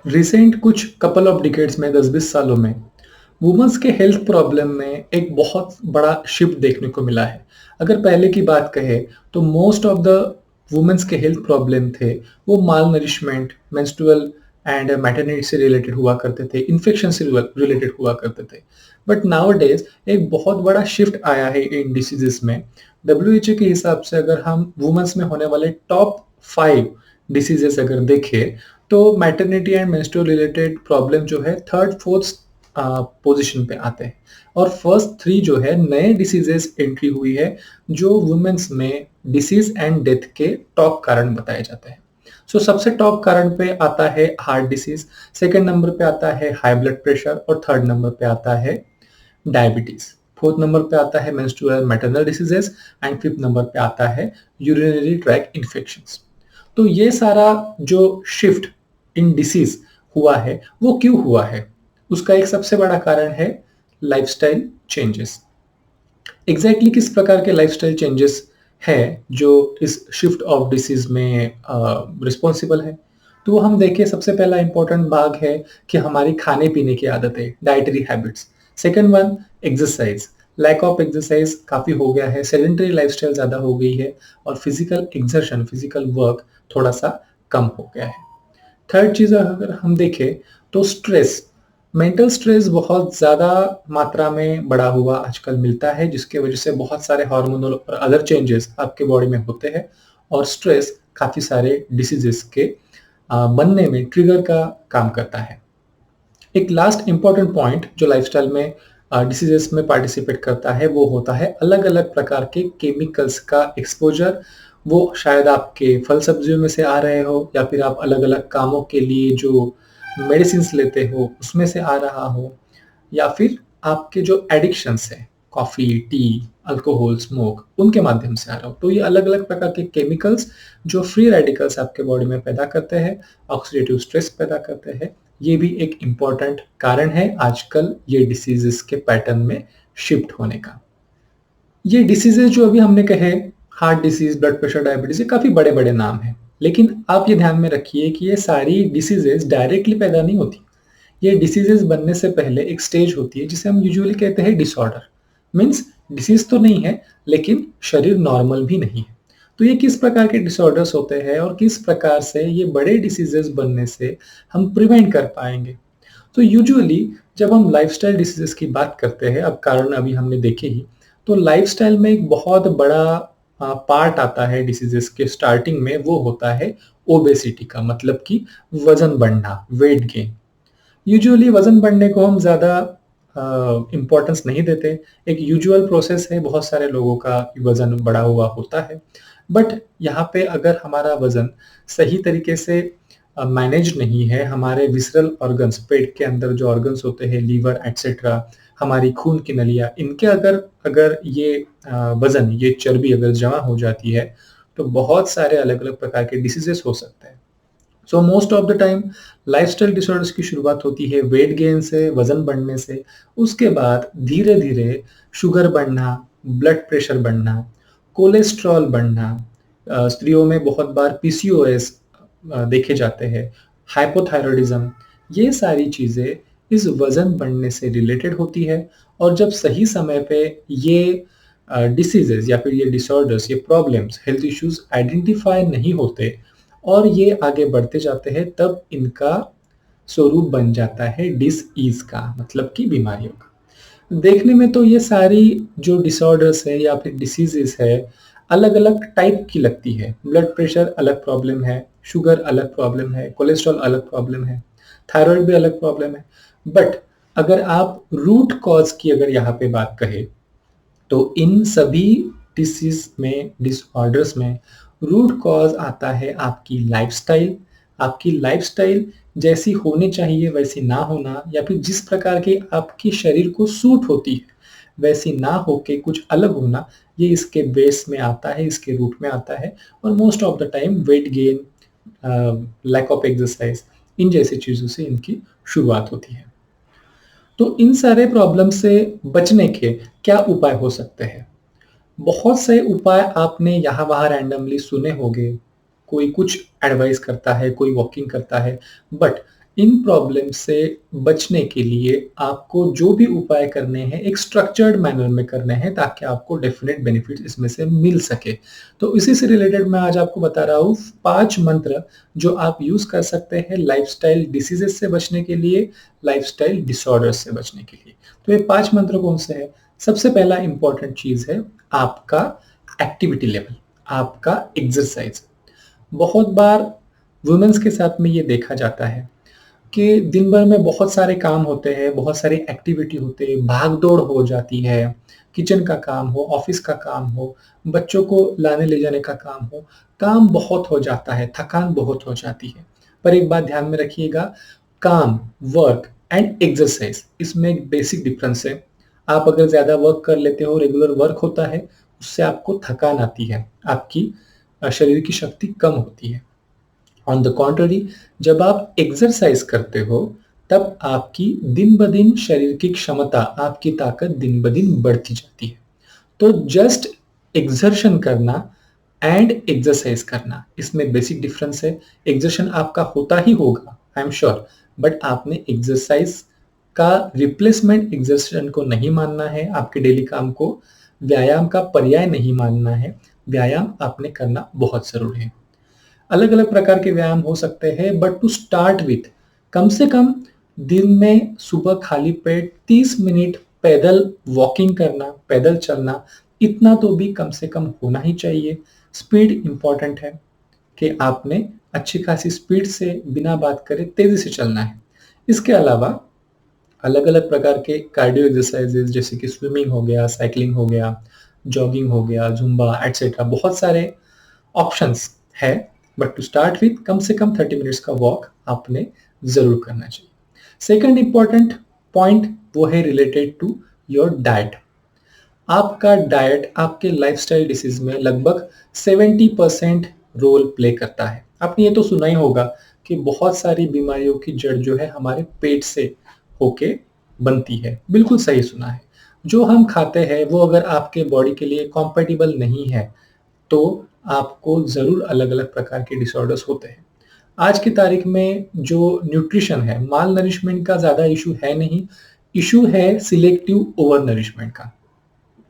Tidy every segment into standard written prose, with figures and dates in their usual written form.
Recent कुछ couple of decades में 10-20 सालों में वुमेन्स के हेल्थ प्रॉब्लम में एक बहुत बड़ा शिफ्ट देखने को मिला है। अगर पहले की बात कहें तो मोस्ट ऑफ द वुमेन्स के हेल्थ प्रॉब्लम थे वो माल नरिशमेंट, मेंस्ट्रुअल एंड मैटरनिटी से रिलेटेड हुआ करते थे, इन्फेक्शन से रिलेटेड हुआ करते थे। बट नाउअडेज एक बहुत बड़ा शिफ्ट आया है इन डिसीजेस में। डब्ल्यूएचओ के हिसाब से अगर हम वुमेन्स में होने वाले टॉप 5 डिसीजेस अगर देखें तो maternity and menstrual related problem जो है थर्ड फोर्थ पोजीशन पे आते हैं और फर्स्ट 3 जो है नए डिसीजेस एंट्री हुई है जो वुमेन्स में डिसीज एंड डेथ के टॉप कारण बताए जाते हैं। सो सबसे टॉप कारण पे आता है हार्ट डिसीज, सेकंड नंबर पे आता है हाई ब्लड प्रेशर और थर्ड नंबर पे आता है डायबिटीज। फोर्थ नंबर पे आता है menstrual maternal diseases and fifth number पे आता है यूरिनरी ट्रैक्ट इन्फेक्शंस। तो ये सारा जो शिफ्ट इन डिसीज हुआ है वो क्यों हुआ है? उसका एक सबसे बड़ा कारण है लाइफस्टाइल चेंजेस। एग्जैक्टली किस प्रकार के लाइफस्टाइल चेंजेस है जो इस शिफ्ट ऑफ डिसीज में रिस्पॉन्सिबल है? तो वो हम देखें, सबसे पहला इंपॉर्टेंट भाग है कि हमारी खाने पीने की आदतें, dietary habits. Second one, exercise. Lack of exercise काफ़ी हो गया है, सेडेंटरी लाइफस्टाइल ज़्यादा हो गई है और फिजिकल एक्सर्शन, फिजिकल वर्क थोड़ा सा कम हो गया है। थर्ड चीज़ अगर हम देखें तो स्ट्रेस, मेंटल स्ट्रेस बहुत ज़्यादा मात्रा में बढ़ा हुआ आजकल मिलता है जिसकी वजह से बहुत सारे हार्मोनल और अदर चेंजेस आपके बॉडी में होते हैं और स्ट्रेस काफ़ी सारे डिसीजेस के बनने में ट्रिगर का काम करता है। एक लास्ट इम्पॉर्टेंट पॉइंट जो लाइफस्टाइल में डिसीजेस में पार्टिसिपेट करता है वो होता है अलग अलग प्रकार के केमिकल्स का एक्सपोजर। वो शायद आपके फल सब्जियों में से आ रहे हो या फिर आप अलग अलग कामों के लिए जो मेडिसिन लेते हो उसमें से आ रहा हो या फिर आपके जो एडिक्शंस हैं, कॉफ़ी, टी, अल्कोहल, स्मोक, उनके माध्यम से आ रहा हो। तो ये अलग-अलग प्रकार के केमिकल्स जो फ्री रेडिकल्स आपके बॉडी में पैदा करते हैं, ऑक्सीडेटिव स्ट्रेस पैदा करते हैं, ये भी एक इम्पोर्टेंट कारण है आजकल ये डिसीज़ेज़ के पैटर्न में शिफ्ट होने का। ये डिसीज़ेज़ जो अभी हमने कहे, heart disease, blood pressure, diabetes, ये काफ़ी बड़े-बड़े नाम हैं। लेकिन आप ये ध्यान में रखिए कि ये सारी डिसीज़ेज़ डायरेक्टली पैदा नहीं होती। ये डिसीज़ेज़ बनने से पहले एक स्टेज होती है जिसे हम यूजुअली कहते हैं डिसऑर्डर। मीन्स डिसीज़ तो नहीं है लेकिन शरीर नॉर्मल भी नहीं है। तो ये किस प्रकार के डिसऑर्डर्स होते हैं और किस प्रकार से ये बड़े डिसीज़ेज़ बनने से हम प्रिवेंट कर पाएँगे? तो यूजुअली जब हम लाइफ़स्टाइल डिसीज़ेज़ की बात करते हैं, अब कारण अभी हमने देखे ही, तो लाइफ़स्टाइल में एक बहुत बड़ा पार्ट आता है डिसीज़ेज़ के स्टार्टिंग में, वो होता है ओबेसिटी का, मतलब कि वज़न बढ़ना, वेट गेन। यूजुअली वज़न बढ़ने को हम ज़्यादा इम्पोर्टेंस नहीं देते। एक यूजुअल प्रोसेस है, बहुत सारे लोगों का वज़न बढ़ा हुआ होता है। बट यहाँ पे अगर हमारा वज़न सही तरीके से मैनेज नहीं है, हमारे विसरल ऑर्गन्स, पेट के अंदर जो ऑर्गन्स होते हैं, लीवर एटसेट्रा, हमारी खून की नलियाँ, इनके अगर अगर ये वज़न, ये चर्बी अगर जमा हो जाती है, तो बहुत सारे अलग-अलग प्रकार के डिसीज़ेज़ हो सकते हैं। So most of the time lifestyle disorders की शुरुआत होती है वेट गेन से, वज़न बढ़ने से। उसके बाद धीरे-धीरे शुगर बढ़ना, ब्लड प्रेशर बढ़ना, कोलेस्ट्रॉल बढ़ना, स्त्रियों में बहुत बार पीसीओएस देखे जाते हैं, हाइपोथायरॉयडिज़्म, ये सारी चीज़ें इस वज़न बढ़ने से रिलेटेड होती है और जब सही समय पे ये डिसीज़ेज़ या फिर ये डिसऑर्डर्स, ये प्रॉब्लम्स, हेल्थ इश्यूज़ आइडेंटिफाई नहीं होते और ये आगे बढ़ते जाते हैं, तब इनका स्वरूप बन जाता है डिसईज़ का, मतलब कि बीमारियों का। देखने में तो ये सारी जो डिसऑर्डर्स है या फिर डिसीज़ेज़ है, अलग-अलग टाइप की लगती है। ब्लड प्रेशर अलग प्रॉब्लम है, शुगर अलग प्रॉब्लम है, कोलेस्ट्रॉल अलग प्रॉब्लम है, थायरॉइड भी अलग प्रॉब्लम है। बट अगर आप रूट कॉज़ की अगर यहाँ पे बात कहें तो इन सभी डिसीज़ में, डिसऑर्डर्स में रूट कॉज़ आता है आपकी लाइफ़स्टाइल। आपकी लाइफ़स्टाइल जैसी होनी चाहिए वैसी ना होना या फिर जिस प्रकार की आपके शरीर को सूट होती है, वैसी ना होके कुछ अलग होना, ये इसके बेस में आता है, इसके रूट में आता है और most of the time weight gain, lack of exercise, इन जैसी चीज़ों से इनकी शुरुआत होती है। तो इन सारे प्रॉब्लम से बचने के क्या उपाय हो सकते हैं? बहुत से उपाय आपने यहाँ-वहाँ रैंडमली सुने होंगे, कोई कुछ एडवाइस करता है, कोई वॉकिंग करता है, बट इन प्रॉब्लम से बचने के लिए आपको जो भी उपाय करने हैं एक स्ट्रक्चर्ड मैनर में करने हैं ताकि आपको डेफिनेट बेनिफिट इसमें से मिल सके। तो इसी से रिलेटेड मैं आज आपको बता रहा हूँ 5 मंत्र जो आप यूज़ कर सकते हैं लाइफ़स्टाइल डिसीज़ेज़ से बचने के लिए, लाइफ़स्टाइल डिसऑर्डर्स से बचने के लिए। तो ये 5 मंत्र कौन से हैं? सबसे पहला इम्पोर्टेंट चीज़ है आपका एक्टिविटी लेवल, आपका एक्सरसाइज़। बहुत बार वुमेन्स के साथ में ये देखा जाता है कि दिन भर में बहुत सारे काम होते हैं, बहुत सारी एक्टिविटी होते हैं, भाग-दौड़ हो जाती है, किचन का काम हो, ऑफ़िस का काम हो, बच्चों को लाने ले जाने का काम हो, काम बहुत हो जाता है, थकान बहुत हो जाती है। पर एक बात ध्यान में रखिएगा, काम, वर्क एंड एक्सरसाइज़ इसमें एक बेसिक डिफरेंस है। आप अगर ज़्यादा वर्क कर लेते हो, रेगुलर वर्क होता है, उससे आपको थकान आती है, आपकी शरीर की शक्ति कम होती है। ऑन द कॉन्ट्ररी जब आप एक्सरसाइज करते हो तब आपकी दिन ब दिन शरीर की क्षमता, आपकी ताकत दिन ब दिन बढ़ती जाती है। तो जस्ट एक्सर्शन करना एंड एक्सरसाइज करना इसमें बेसिक डिफरेंस है। एक्सर्शन आपका होता ही होगा, आई एम श्योर, बट आपने एक्सरसाइज का रिप्लेसमेंट एक्सर्शन को नहीं मानना है, आपके डेली काम को व्यायाम का पर्याय नहीं मानना है। व्यायाम आपने करना बहुत ज़रूरी है। अलग-अलग प्रकार के व्यायाम हो सकते हैं बट टू स्टार्ट विथ कम से कम दिन में सुबह खाली पेट 30 मिनट पैदल वॉकिंग करना, पैदल चलना, इतना तो भी कम से कम होना ही चाहिए। स्पीड इम्पोर्टेंट है कि आपने अच्छी खासी स्पीड से बिना बात करे तेज़ी से चलना है। इसके अलावा अलग-अलग प्रकार के कार्डियो एक्सरसाइजेज़ जैसे कि स्विमिंग हो गया, साइक्लिंग हो गया, जॉगिंग हो गया, ज़ुम्बा एटसेट्रा बहुत सारे ऑप्शंस है, बट टू स्टार्ट विथ कम से कम 30 मिनट्स का वॉक आपने ज़रूर करना चाहिए। सेकंड इम्पोर्टेंट पॉइंट वो है रिलेटेड टू योर डाइट। आपका डाइट आपके लाइफ़स्टाइल डिसीज़ में लगभग 70% रोल प्ले करता है। आपने ये तो सुना ही होगा कि बहुत सारी बीमारियों की जड़ जो है हमारे पेट से होके बनती है। बिल्कुल सही सुना है। जो हम खाते हैं वो अगर आपके बॉडी के लिए कॉम्पैटिबल नहीं है तो आपको ज़रूर अलग-अलग प्रकार के डिसऑर्डर्स होते हैं। आज की तारीख में जो न्यूट्रिशन है, माल नरिशमेंट का ज़्यादा इश्यू है नहीं, इश्यू है सिलेक्टिव ओवर नरिशमेंट का।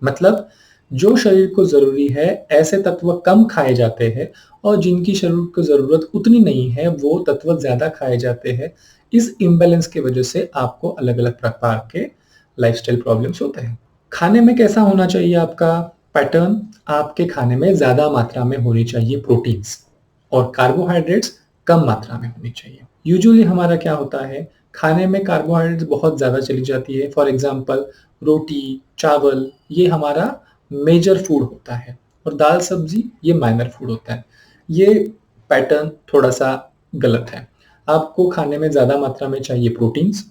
मतलब जो शरीर को ज़रूरी है, ऐसे तत्व कम खाए जाते हैं और जिनकी शरीर को ज़रूरत उतनी नहीं है, वो तत्व ज़्यादा खाए जाते हैं। इस इम्बैलेंस की वजह से आपको अलग-अलग प्रकार के लाइफ़स्टाइल प्रॉब्लम्स होते हैं। खाने में कैसा होना चाहिए आपका पैटर्न? आपके खाने में ज़्यादा मात्रा में होनी चाहिए प्रोटीन्स और कार्बोहाइड्रेट्स कम मात्रा में होनी चाहिए। यूजुअली हमारा क्या होता है, खाने में कार्बोहाइड्रेट्स बहुत ज़्यादा चली जाती है। फॉर एग्ज़ाम्पल रोटी, चावल ये हमारा मेजर फूड होता है और दाल-सब्ज़ी ये माइनर फूड होता है। ये पैटर्न थोड़ा-सा गलत है। आपको खाने में ज़्यादा मात्रा में चाहिए प्रोटीन्स,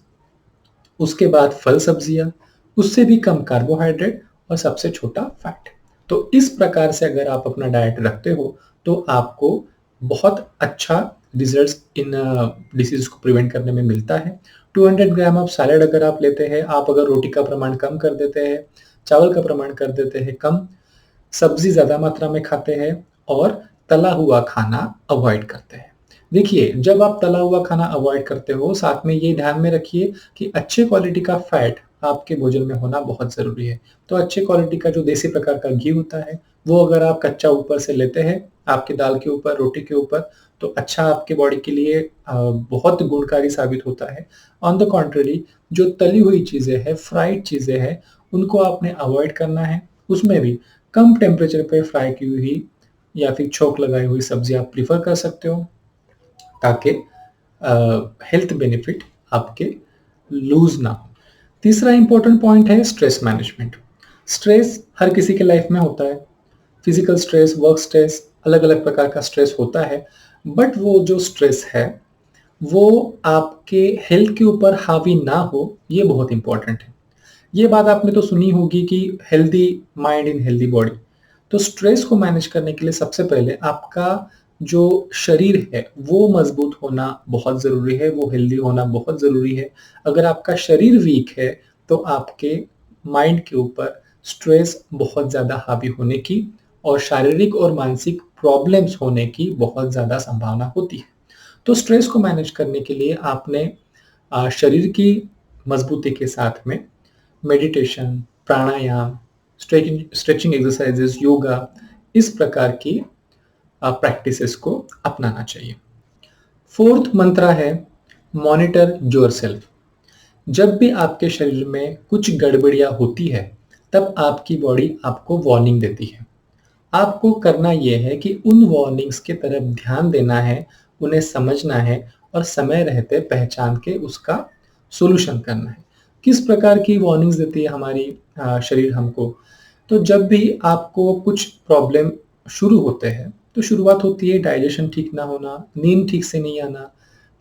उसके बाद फल-सब्जियाँ, उससे भी कम कार्बोहाइड्रेट और सबसे छोटा फैट। तो इस प्रकार से अगर आप अपना डाइट रखते हो, तो आपको बहुत अच्छा रिज़ल्ट्स इन डिसीज़ को प्रिवेंट करने में मिलता है। 200 ग्राम ऑफ सैलेड अगर आप लेते हैं, आप अगर रोटी का प्रमाण कम कर देते हैं, चावल का प्रमाण कर देते हैं कम, सब्ज़ी ज़्यादा मात्रा में खाते हैं और तला हुआ खाना अवॉइड करते हैं। देखिए, जब आप तला हुआ खाना अवॉइड करते हो, साथ में ये ध्यान में रखिए कि अच्छे क्वालिटी का फैट आपके भोजन में होना बहुत ज़रूरी है। तो अच्छे क्वालिटी का जो देसी प्रकार का घी होता है, वो अगर आप कच्चा ऊपर से लेते हैं, आपकी दाल के ऊपर, रोटी के ऊपर, तो अच्छा आपके बॉडी के लिए बहुत गुणकारी साबित होता है। ऑन द कॉन्ट्ररी जो तली हुई चीज़ें हैं, फ्राइड चीज़ें हैं, उनको आपने अवॉइड करना है। उसमें भी कम टेम्परेचर पे फ्राई की हुई या फिर छोंक लगाई हुई सब्ज़ी आप प्रेफ़र कर सकते हो ताकि हेल्थ बेनिफिट आपके लूज़ ना हो। तीसरा इम्पोर्टेंट पॉइंट है स्ट्रेस मैनेजमेंट। स्ट्रेस हर किसी के लाइफ में होता है। फिज़िकल स्ट्रेस, वर्क स्ट्रेस, अलग-अलग प्रकार का स्ट्रेस होता है। बट वो जो स्ट्रेस है, वो आपके हेल्थ के ऊपर हावी ना हो, ये बहुत इम्पोर्टेंट है। ये बात आपने तो सुनी होगी कि healthy mind in healthy body. तो स्ट्रेस को मैनेज करने के लिए सबसे पहले आपका जो शरीर है, वो मज़बूत होना बहुत ज़रूरी है, वो हेल्दी होना बहुत ज़रूरी है। अगर आपका शरीर वीक है, तो आपके माइंड के ऊपर स्ट्रेस बहुत ज़्यादा हावी होने की और शारीरिक और मानसिक प्रॉब्लम्स होने की बहुत ज़्यादा संभावना होती है। तो स्ट्रेस को मैनेज करने के लिए आपने शरीर की मजबूती के साथ में मेडिटेशन, प्राणायाम, स्ट्रेचिंग एक्सरसाइजेस, योगा, इस प्रकार की प्रैक्टिसेस को अपनाना चाहिए। फोर्थ मंत्रा है मॉनिटर योरसेल्फ। जब भी आपके शरीर में कुछ गड़बड़ियाँ होती है, तब आपकी बॉडी आपको वार्निंग देती है। आपको करना ये है कि उन वार्निंग्स की तरफ ध्यान देना है, उन्हें समझना है और समय रहते पहचान के उसका सॉल्यूशन करना है। किस प्रकार की वार्निंग्स देती है हमारी शरीर हमको? तो जब भी आपको कुछ प्रॉब्लम शुरू होते हैं, तो शुरुआत होती है डाइजेशन ठीक ना होना, नींद ठीक से नहीं आना,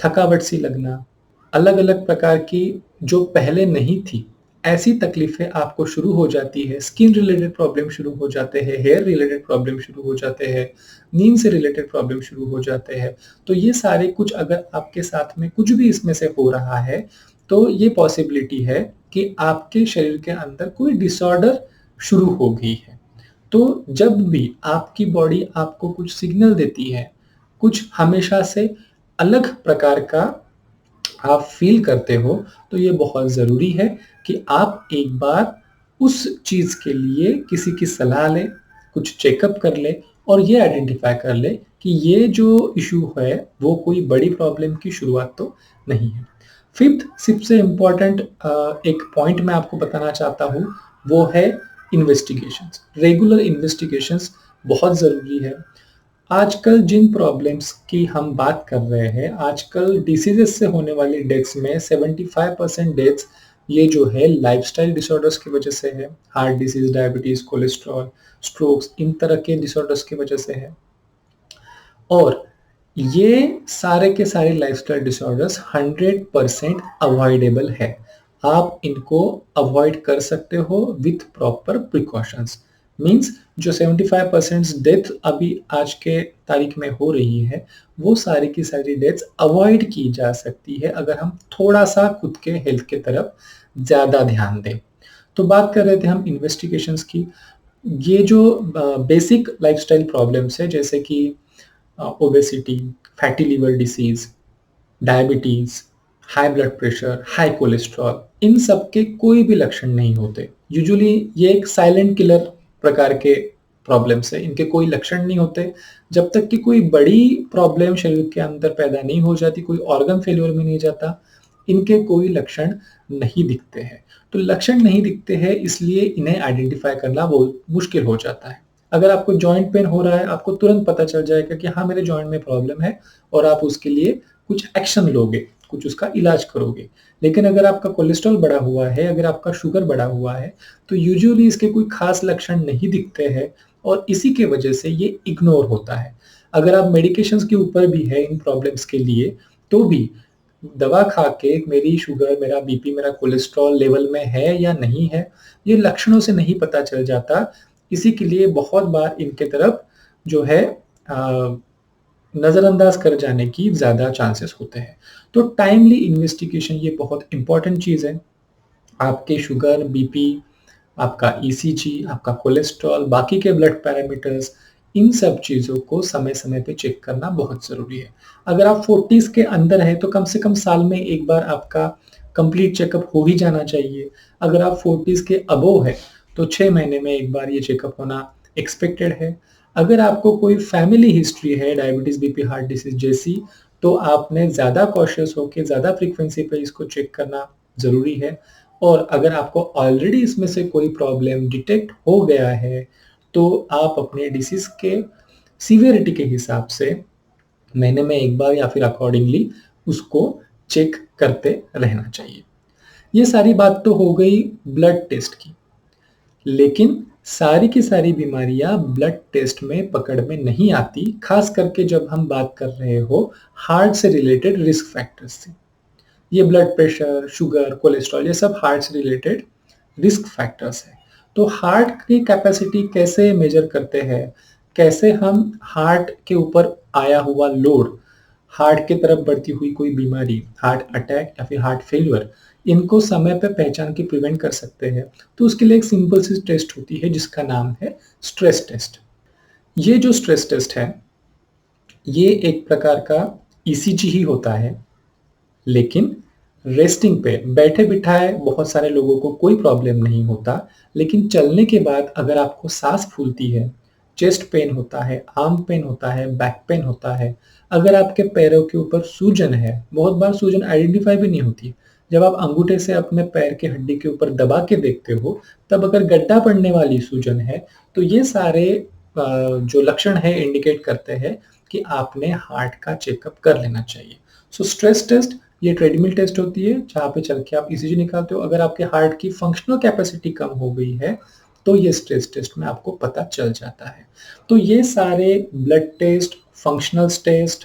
थकावट सी लगना, अलग-अलग प्रकार की जो पहले नहीं थी, ऐसी तकलीफ़ें आपको शुरू हो जाती है, स्किन रिलेटेड प्रॉब्लम शुरू हो जाते हैं, हेयर रिलेटेड प्रॉब्लम शुरू हो जाते हैं, नींद से रिलेटेड प्रॉब्लम शुरू हो जाते हैं। तो ये सारे कुछ अगर आपके साथ में कुछ भी इसमें से हो रहा है, तो ये पॉसिबिलिटी है कि आपके शरीर के अंदर कोई डिसऑर्डर शुरू हो गई है। तो जब भी आपकी बॉडी आपको कुछ सिग्नल देती है, कुछ हमेशा से अलग प्रकार का आप फ़ील करते हो, तो ये बहुत ज़रूरी है कि आप एक बार उस चीज़ के लिए किसी की सलाह लें, कुछ चेकअप कर लें और ये आइडेंटिफ़ाई कर लें कि ये जो इश्यू है, वो कोई बड़ी प्रॉब्लम की शुरुआत तो नहीं है। फ़िफ्थ सबसे इम्पोर्टेंट एक पॉइंट मैं आपको बताना चाहता हूँ, वो है इन्वेस्टिगेशंस। रेगुलर इन्वेस्टिगेशंस बहुत ज़रूरी है। आजकल जिन प्रॉब्लम्स की हम बात कर रहे हैं, आजकल डिसीज़ेज़ से होने वाली डेथ्स में 75% डेथ्स ये जो है लाइफ़स्टाइल डिसऑर्डर्स की वजह से है। Heart disease, diabetes, cholesterol, strokes, इन तरह के डिसऑर्डर्स की वजह से है। और ये सारे के सारे लाइफ़स्टाइल डिसऑर्डर्स 100% अवॉइडेबल है। आप इनको अवॉइड कर सकते हो विथ प्रॉपर प्रिकॉशंस। मीन्स जो 75% डेथ अभी आज के तारीख में हो रही है, वो सारी की सारी डेथ्स अवॉइड की जा सकती है अगर हम थोड़ा-सा खुद के हेल्थ के तरफ ज़्यादा ध्यान दें। तो बात कर रहे थे हम इन्वेस्टिगेशंस की। ये जो बेसिक लाइफ़स्टाइल प्रॉब्लम्स है जैसे कि obesity, fatty liver disease, diabetes, high blood pressure, high cholesterol, इन सब के कोई भी लक्षण नहीं होते। यूजुअली ये एक साइलेंट किलर प्रकार के प्रॉब्लम्स है, इनके कोई लक्षण नहीं होते। जब तक कि कोई बड़ी प्रॉब्लम शरीर के अंदर पैदा नहीं हो जाती, कोई ऑर्गन फेल्योर में नहीं जाता, इनके कोई लक्षण नहीं दिखते हैं। तो लक्षण नहीं दिखते हैं इसलिए इन्हें आइडेंटिफ़ाई करना बहुत मुश्किल हो जाता है। अगर आपको जॉइंट पेन हो रहा है, आपको तुरंत पता चल जाएगा कि हाँ, मेरे जॉइंट में प्रॉब्लम है और आप उसके लिए कुछ एक्शन लोगे, कुछ उसका इलाज करोगे। लेकिन अगर आपका कोलेस्ट्रॉल बढ़ा हुआ है, अगर आपका शुगर बढ़ा हुआ है, तो यूजुअली इसके कोई खास लक्षण नहीं दिखते हैं और इसी की वजह से ये इग्नोर होता है। अगर आप मेडिकेशंस के ऊपर भी है इन प्रॉब्लम्स के लिए, तो भी दवा खा के मेरी शुगर, मेरा बीपी, मेरा कोलेस्ट्रॉल लेवल में है या नहीं है, ये लक्षणों से नहीं पता चल जाता। इसी के लिए बहुत बार इनके तरफ जो है नज़रअंदाज कर जाने की ज़्यादा चांसेस होते हैं। तो टाइमली इन्वेस्टिगेशन ये बहुत इम्पोर्टेंट चीज़ है। आपके शुगर, बीपी, आपका ईसीजी, आपका कोलेस्ट्रॉल, बाकी के ब्लड पैरामीटर्स, इन सब चीज़ों को समय-समय पे चेक करना बहुत ज़रूरी है। अगर आप 40s के अंदर हैं तो कम से कम साल में एक बार आपका कंप्लीट चेकअप हो ही जाना चाहिए। अगर आप 40s के अबोव हैं तो 6 महीने में एक बार ये चेकअप होना एक्सपेक्टेड है। अगर आपको कोई फैमिली हिस्ट्री है डायबिटीज़, बीपी, हार्ट डिसीज़ जैसी, तो आपने ज़्यादा कॉशियस होके ज़्यादा फ्रीक्वेंसी पे इसको चेक करना ज़रूरी है। और अगर आपको ऑलरेडी इसमें से कोई प्रॉब्लम डिटेक्ट हो गया है, तो आप अपने डिसीज़ के सीवियरिटी के हिसाब से महीने में 1 बार या फिर अकॉर्डिंगली उसको चेक करते रहना चाहिए। ये सारी बात तो हो गई ब्लड टेस्ट की। लेकिन सारी की सारी बीमारियाँ ब्लड टेस्ट में पकड़ में नहीं आती, ख़ास करके जब हम बात कर रहे हो हार्ट से रिलेटेड रिस्क फैक्टर्स से। ये ब्लड प्रेशर, शुगर, कोलेस्ट्रॉल ये सब हार्ट से रिलेटेड रिस्क फैक्टर्स हैं। तो हार्ट की कैपेसिटी कैसे मेज़र करते हैं? कैसे हम हार्ट के ऊपर आया हुआ लोड, हार्ट की तरफ बढ़ती हुई कोई बीमारी, हार्ट अटैक या फिर हार्ट फेल्यूर, इनको समय पे पहचान के प्रिवेंट कर सकते हैं। तो उसके लिए एक सिंपल सी टेस्ट होती है जिसका नाम है स्ट्रेस टेस्ट। ये जो स्ट्रेस टेस्ट है, ये एक प्रकार का ईसीजी ही होता है, लेकिन रेस्टिंग पे बैठे-बिठाए बहुत सारे लोगों को कोई प्रॉब्लम नहीं होता, लेकिन चलने के बाद अगर आपको साँस फूलती है, चेस्ट पेन होता है, आर्म पेन होता है, बैक पेन होता है, अगर आपके पैरों के ऊपर सूजन है, बहुत बार सूजन आइडेंटिफ़ाई भी नहीं होती। जब आप अंगूठे से अपने पैर के हड्डी के ऊपर दबा के देखते हो, तब अगर गड्ढा पड़ने वाली सूजन है, तो ये सारे जो लक्षण हैं इंडिकेट करते हैं कि आपने हार्ट का चेकअप कर लेना चाहिए। सो स्ट्रेस टेस्ट ये ट्रेडमिल टेस्ट होती है, जहाँ पे चल के आप ईसीजी निकालते हो। अगर आपके हार्ट की फंक्शनल कैपेसिटी कम हो गई है, तो ये स्ट्रेस टेस्ट में आपको पता चल जाता है। तो ये सारे ब्लड टेस्ट, फंक्शनल्स टेस्ट,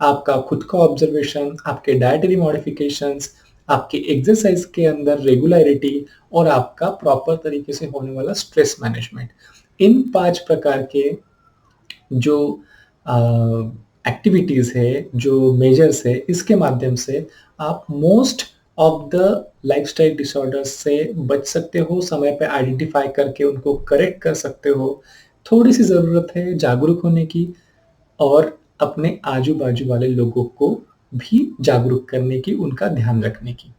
आपका खुद का ऑब्जर्वेशन, आपके डायटरी मॉडिफिकेशंस, आपकी एक्सरसाइज के अंदर रेगुलैरिटी और आपका प्रॉपर तरीके से होने वाला स्ट्रेस मैनेजमेंट। इन 5 प्रकार के जो अ, एक्टिविटीज़ है, जो मेजर्स है, इसके माध्यम से आप most of the lifestyle disorders से बच सकते हो, समय पे आइडेंटिफ़ाई करके उनको करेक्ट कर सकते हो। थोड़ी-सी ज़रूरत है जागरूक होने की और अपने आजू-बाजू वाले लोगों को भी जागरूक करने की, उनका ध्यान रखने की।